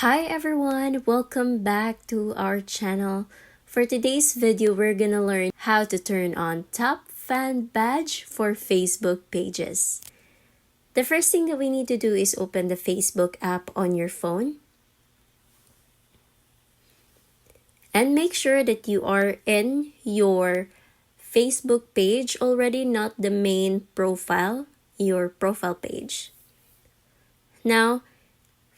Hi everyone, welcome back to our channel. For today's video, we're gonna learn how to turn on top fan badge for Facebook pages. The first thing that we need to do is open the Facebook app on your phone. And make sure that you are in your Facebook page already, not the main profile, your profile page. Now,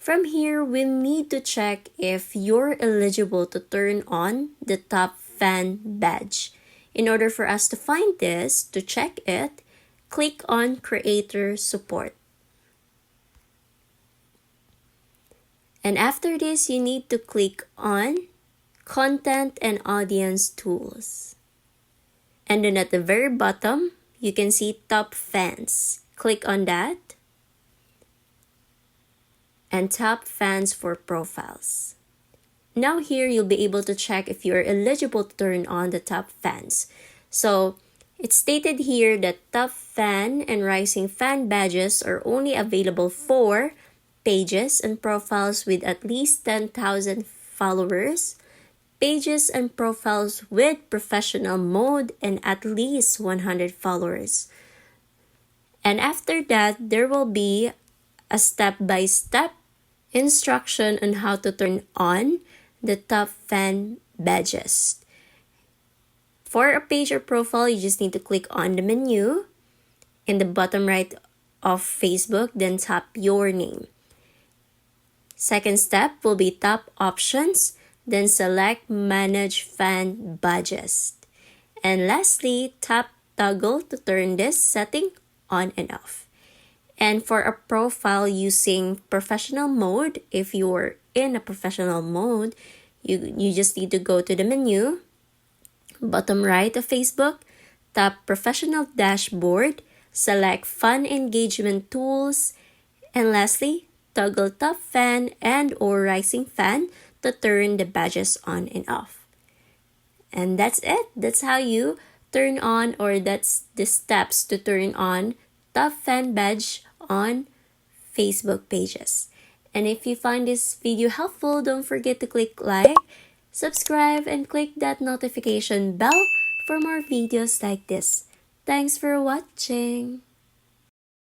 from here, we need to check if you're eligible to turn on the top fan badge. In order for us to find this, to check it, click on Creator Support. And after this, you need to click on Content and Audience Tools. And then at the very bottom, you can see Top Fans. Click on that. And top fans for profiles. Now here you'll be able to check if you're eligible to turn on the top fans. So it's stated here that top fan and rising fan badges are only available for pages and profiles with at least 10,000 followers, pages and profiles with professional mode and at least 100 followers. And after that, there will be a step-by-step instruction on how to turn on the top fan badges. For a page or profile, you just need to click on the menu in the bottom right of Facebook, then tap your name. Second step will be tap options, then select manage fan badges. And lastly, tap toggle to turn this setting on and off. And for a profile using professional mode, if you're in a professional mode, you just need to go to the menu, bottom right of Facebook, tap Professional Dashboard, select Fun Engagement Tools, and lastly, toggle Top Fan and or Rising Fan to turn the badges on and off. And that's it. That's how you turn on, or that's the steps to turn on top fan badge on Facebook pages. And if you find this video helpful, don't forget to click like, subscribe, and click that notification bell for more videos like this. Thanks for watching.